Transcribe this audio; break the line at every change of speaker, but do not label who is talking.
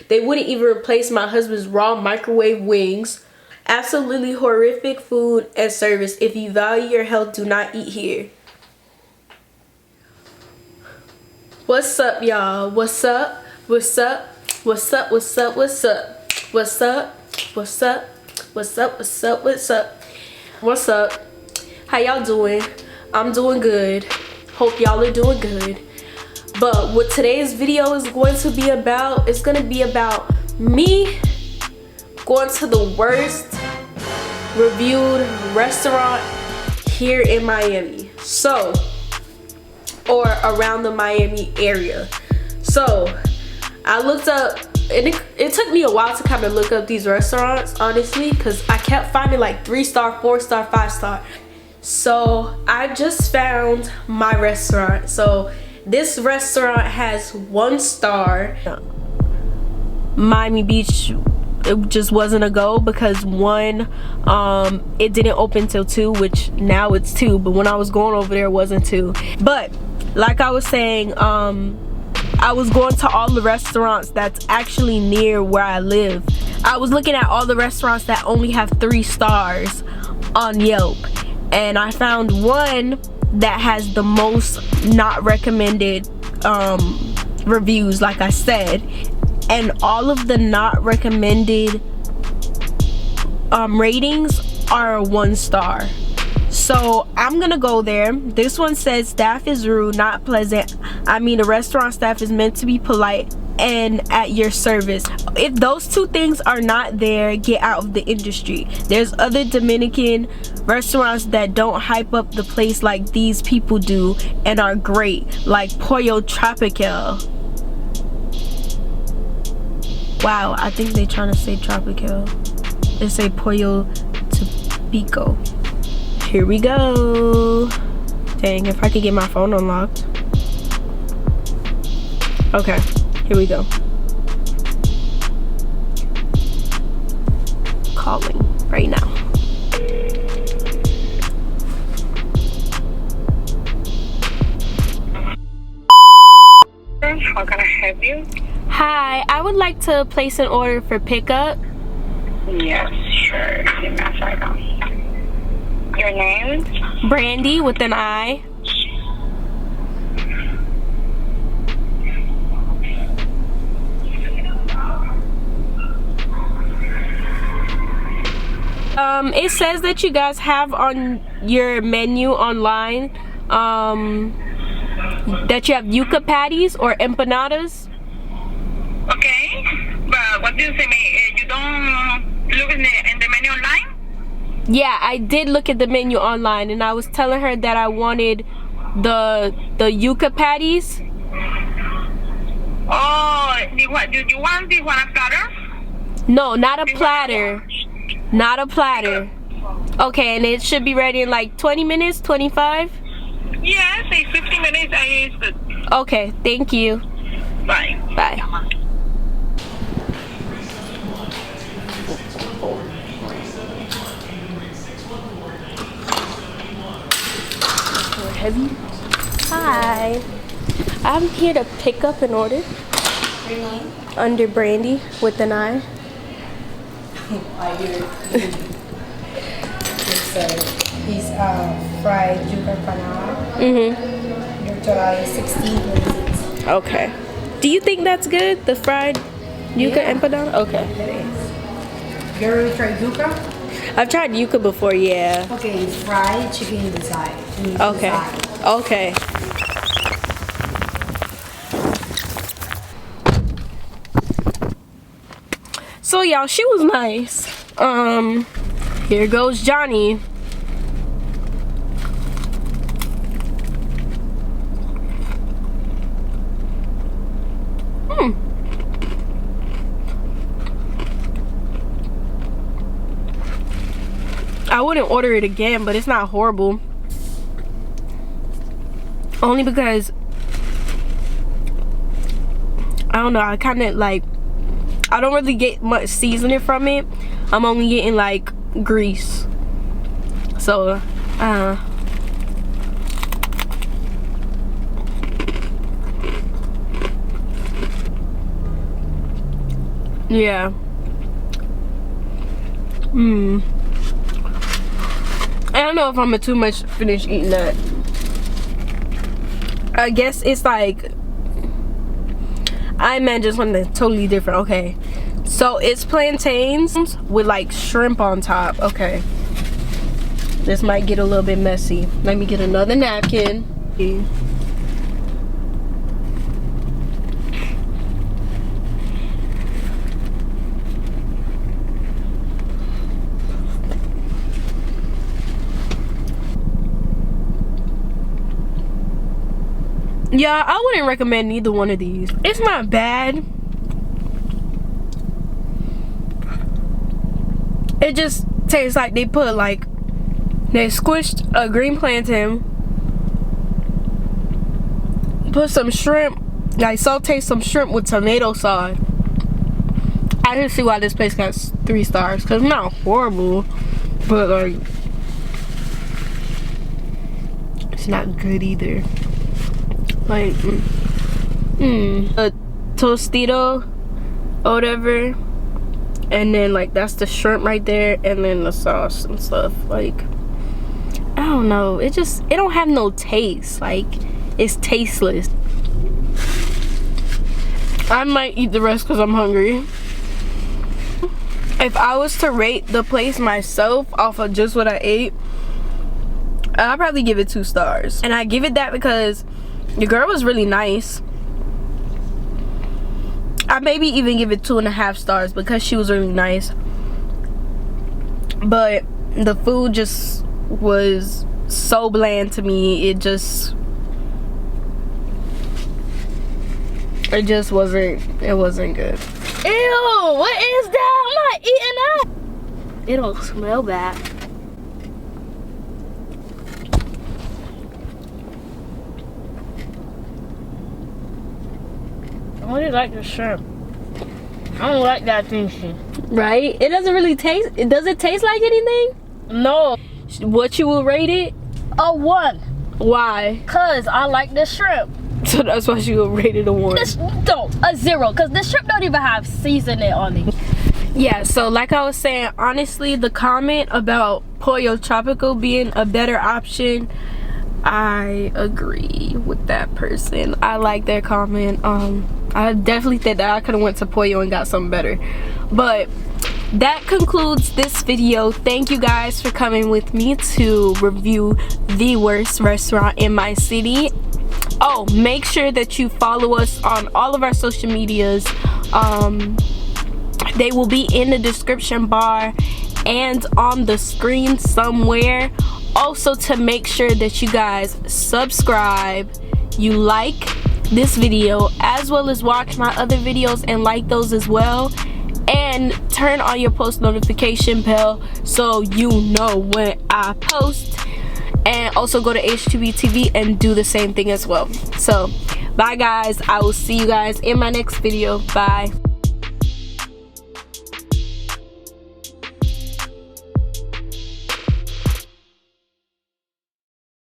They wouldn't even replace my husband's raw microwave wings. Absolutely horrific food and service. If you value your health, do not eat here. What's up, y'all? What's up? What's up? What's up? What's up? What's up? What's up? What's up? What's up? What's up? What's up? What's up? How y'all doing? I'm doing good. Hope y'all are doing good. But what today's video is going to be about, it's going to be about me going to the worst reviewed restaurant here in Miami. So, or around the Miami area. So, I looked up, and it took me a while to kind of look up these restaurants, honestly, because I kept finding like 3-star, 4-star, 5-star. So I just found my restaurant. So this restaurant has 1 star. Miami Beach, it just wasn't a go because 1, it didn't open till 2, which now it's 2, but when I was going over there it wasn't 2. But like I was saying, I was going to all the restaurants that's actually near where I live. I was looking at all the restaurants that only have 3 stars on Yelp, and I found one that has the most not recommended reviews, like I said, and all of the not recommended ratings are 1 star. So I'm gonna go there. This one says staff is rude, not pleasant. I mean, the restaurant staff is meant to be polite and at your service. If those 2 things are not there, get out of the industry. There's other Dominican restaurants that don't hype up the place like these people do and are great, like Pollo Tropical. Wow, I think they're trying to say Tropical. They say Pollo Tropico. Here we go. Dang, if I could get my phone unlocked. Okay, here we go. Calling right now.
How can I help you?
Hi, I would like to place an order for pickup.
Yes, sure. Give me a second. Your name?
Brandy with an I. It says that you guys have on your menu online that you have yuca patties or empanadas.
Okay, but what do you say? You don't look in the menu online?
Yeah, I did look at the menu online, and I was telling her that I wanted the yuca patties.
Oh, do you want a platter?
No, not a platter. Not a platter. Okay, and it should be ready in like 20 minutes, 25?
Yeah, say 15 minutes. I is good.
Okay, thank you.
Bye.
Bye. Heavy. Hi, I'm here to pick up an order.
Your name?
Under Brandy with an I.
It's fried yuca empanada. Your total is 16.6.
Okay. Do you think that's good? The fried yuca empanada? Okay.
It is. You already tried yuca?
I've tried yuca before, yeah.
Okay, it's fried chicken inside.
Okay. Okay. So y'all, she was nice. Here goes Johnny. I wouldn't order it again, but it's not horrible. Only because I don't know, I kind of like, I don't really get much seasoning from it. I'm only getting like grease. So Yeah. I don't know if I'm gonna too much finish eating that. I guess it's like, I imagine something totally different. Okay, so it's plantains with like shrimp on top. Okay, this might get a little bit messy. Let me get another napkin. Yeah, I wouldn't recommend neither one of these. It's not bad. It just tastes like they squished a green plantain, put some shrimp, like saute some shrimp with tomato sauce. I didn't see why this place got 3 stars, because it's not horrible, but like, it's not good either. Like, a tostito or whatever, and then like that's the shrimp right there, and then the sauce and stuff. Like, I don't know, it don't have no taste. Like, it's tasteless. I might eat the rest because I'm hungry. If I was to rate the place myself off of just what I ate, I'd probably give it 2 stars. And I give it that because the girl was really nice. I maybe even give it 2.5 stars because she was really nice. But the food just was so bland to me. It just wasn't good. Ew, what is that? I'm not eating that. It don't smell bad.
I really like the shrimp. I don't like that thing.
Right? It doesn't really taste. Does it taste like anything?
No.
What you will rate it?
A 1.
Why?
Cause I like the shrimp.
So that's why she will rate it a 1.
A 0. Cause the shrimp don't even have seasoning on it.
Yeah. So like I was saying, honestly, the comment about Pollo Tropical being a better option, I agree with that person. I like their comment. I definitely think that I could have went to Pollo and got something better. But that concludes this video. Thank you guys for coming with me to review the worst restaurant in my city. Oh, make sure that you follow us on all of our social medias. They will be in the description bar and on the screen somewhere. Also, to make sure that you guys subscribe, you like this video, as well as watch my other videos and like those as well, and turn on your post notification bell so you know when I post. And also go to HTV TV and do the same thing as well. So bye guys, I will see you guys in my next video. Bye.